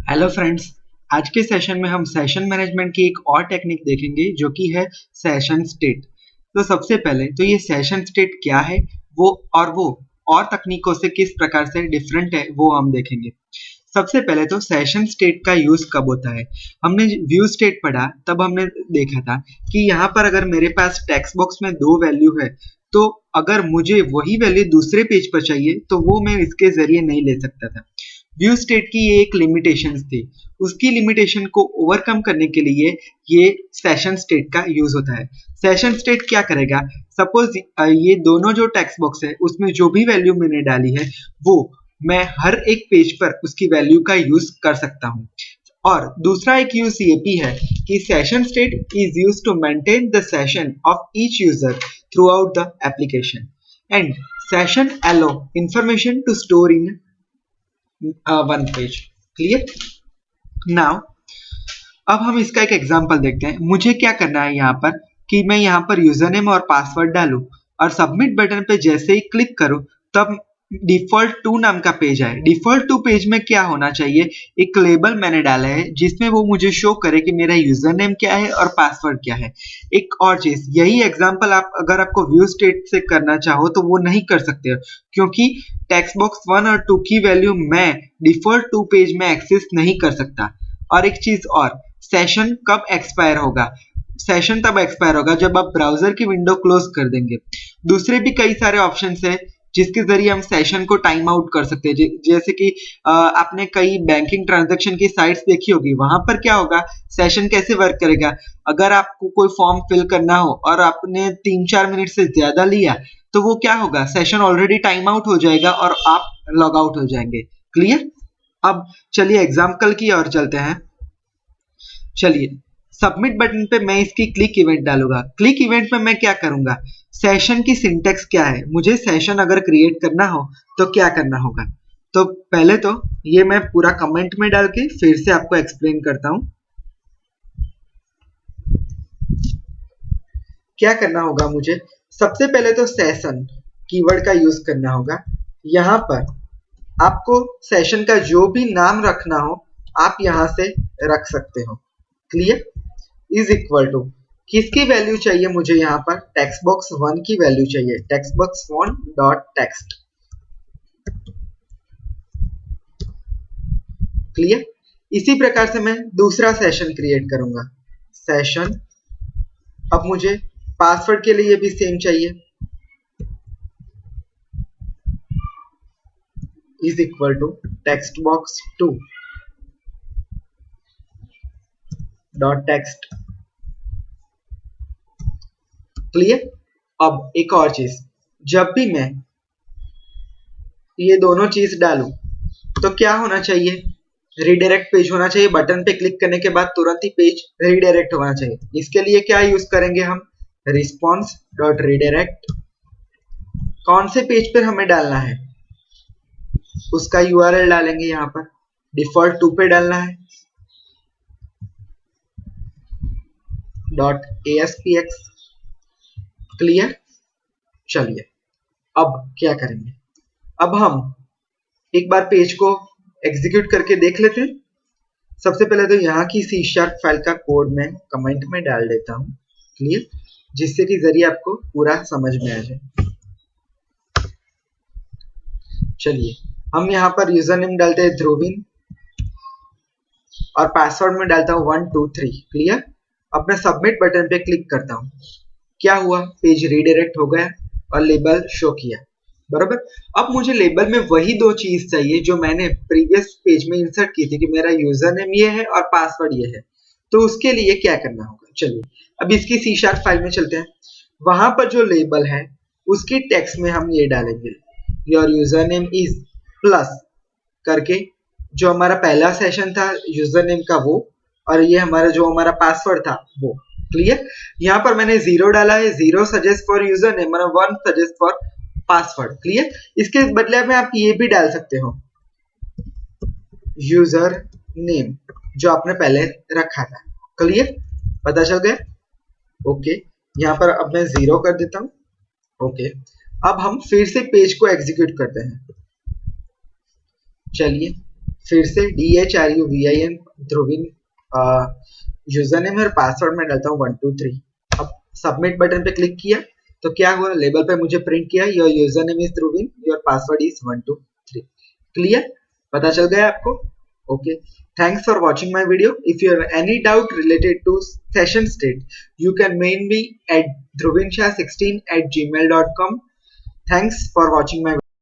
Hello friends. आज के session में हम सेशन मैनेजमेंट की एक और टेक्निक देखेंगे जो कि है सेशन स्टेट। तो सबसे पहले तो ये सेशन स्टेट क्या है वो और तकनीकों से किस प्रकार से डिफरेंट है वो हम देखेंगे। सबसे पहले तो सेशन स्टेट का यूज कब होता है। हमने व्यू स्टेट पढ़ा तब हमने देखा था कि यहाँ पर अगर मेरे पास टेक्स्ट बॉक्स में दो वैल्यू है तो अगर मुझे वही वैल्यू दूसरे पेज पर चाहिए तो वो मैं इसके जरिए नहीं ले सकता था। व्यू स्टेट की ये एक लिमिटेशंस थी। उसकी लिमिटेशन को ओवरकम करने के लिए ये सेशन स्टेट का यूज होता है। सेशन स्टेट क्या करेगा, सपोज ये दोनों जो टेक्स्ट बॉक्स है उसमें जो भी वैल्यू मैंने डाली है वो मैं हर एक पेज पर उसकी वैल्यू का यूज कर सकता हूँ। और दूसरा एक यूज ये भी है कि session state is used to maintain the session of each user throughout the application and session allow information to store in one page. Clear. Now अब हम इसका एक एग्जांपल देखते हैं। मुझे क्या करना है यहाँ पर कि मैं यहाँ पर यूजर नेम और पासवर्ड डालूं और सबमिट बटन पे जैसे ही क्लिक करूं तब डिफॉल्ट 2 नाम का पेज आए। डिफॉल्ट 2 पेज में क्या होना चाहिए, एक लेबल मैंने डाला है जिसमें वो मुझे शो करे कि मेरा यूजर नेम क्या है और पासवर्ड क्या है। एक और चीज, यही एग्जांपल आप अगर आपको व्यू स्टेट से करना चाहो तो वो नहीं कर सकते हो क्योंकि टेक्स्ट बॉक्स 1 और 2 की वैल्यू मैं डिफॉल्ट 2 पेज में एक्सेस नहीं कर सकता। और एक चीज और, सेशन कब एक्सपायर होगा, सेशन तब एक्सपायर होगा जब आप ब्राउजर की विंडो क्लोज कर देंगे। दूसरे भी कई सारे ऑप्शंस है जिसके जरिए हम सेशन को टाइम आउट कर सकते हैं। जैसे कि आपने कई बैंकिंग ट्रांजैक्शन की साइट्स देखी होगी, वहां पर क्या होगा, सेशन कैसे वर्क करेगा। अगर आपको कोई फॉर्म फिल करना हो और आपने 3-4 मिनट से ज्यादा लिया तो वो क्या होगा, सेशन ऑलरेडी टाइम आउट हो जाएगा और आप लॉग आउट हो जाएंगे। क्लियर। अब चलिए एग्जाम्पल की ओर चलते हैं। चलिए सबमिट बटन पे मैं इसकी क्लिक इवेंट डालूंगा। क्लिक इवेंट में मैं क्या करूंगा, सेशन की सिंटेक्स क्या है, मुझे सेशन अगर क्रिएट करना हो तो क्या करना होगा। तो पहले तो ये मैं पूरा कमेंट में डाल के फिर से आपको एक्सप्लेन करता हूं। क्या करना होगा, मुझे सबसे पहले तो सेशन कीवर्ड का यूज करना होगा। यहां पर आपको सेशन का जो भी नाम रखना हो आप यहां से रख सकते हो। क्लियर। इज इक्वल टू किसकी वैल्यू चाहिए, मुझे यहाँ पर टेक्स्ट बॉक्स 1 की वैल्यू चाहिए, text box 1 dot text. Clear. इसी प्रकार से मैं दूसरा सेशन क्रिएट करूंगा, सेशन। अब मुझे पासवर्ड के लिए भी सेम चाहिए, is equal to text box 2 dot text. Clear. अब एक और चीज, जब भी मैं ये दोनों चीज डालूं तो क्या होना चाहिए, रीडायरेक्ट पेज होना चाहिए। बटन पे क्लिक करने के बाद तुरंत ही पेज रीडायरेक्ट होना चाहिए। इसके लिए क्या यूज करेंगे हम, रिस्पॉन्स डॉट रीडायरेक्ट। कौन से पेज पर हमें डालना है उसका यूआरएल डालेंगे, यहाँ पर डिफॉल्ट 2 पे डालना है .aspx। क्लियर। चलिए अब क्या करेंगे, अब हम एक बार पेज को एग्जीक्यूट करके देख लेते हैं। सबसे पहले तो यहाँ की C# फाइल का कोड मैं कमेंट में डाल देता हूँ। क्लियर, जिससे कि जरिए आपको पूरा समझ में आ जाए। चलिए हम यहाँ पर यूजर नेम डालते हैं ध्रुविन और पासवर्ड में डालता हूँ 1 2 3। क्लियर। अब मैं सबमिट बटन पे क्लिक करता हूँ, क्या हुआ, पेज रीडायरेक्ट हो गया और लेबल शो किया। बराबर। अब मुझे लेबल में वही दो चीज चाहिए जो मैंने प्रीवियस पेज में इंसर्ट की थी कि मेरा यूजर नेम ये है और पासवर्ड ये है। तो उसके लिए क्या करना होगा, चलिए अब इसकी C# फाइल में चलते हैं। वहां पर जो लेबल है उसकी टेक्स्ट में हम ये डालेंगे, your user name is plus करके जो हमारा पहला सेशन था यूजर नेम का वो, और ये हमारा जो हमारा पासवर्ड था वो। क्लियर। यहाँ पर मैंने 0 डाला है, 0 सजेस्ट फॉर यूजर नेम और 1 सजेस्ट फॉर पासवर्ड। क्लियर। इसके बदले में आप ये भी डाल सकते हो यूजर नेम जो आपने पहले रखा था। क्लियर, पता चल गया। ओके, यहाँ पर अब मैं 0 कर देता हूँ। ओके, अब हम फिर से पेज को एग्जीक्यूट करते हैं। चलिए फिर से DHRUVIN ध्रुविन यूजर नेम और पासवर्ड में डालता हूँ 123। अब सबमिट बटन पे क्लिक किया तो क्या हुआ, लेबल पे मुझे प्रिंट किया your user name is Dhruvin, your password is 123। Clear, पता चल गया आपको? Okay, thanks for watching my video. If you have any doubt related to session state, you can mail me at dhruvinsha16@gmail.com. Thanks for watching my video.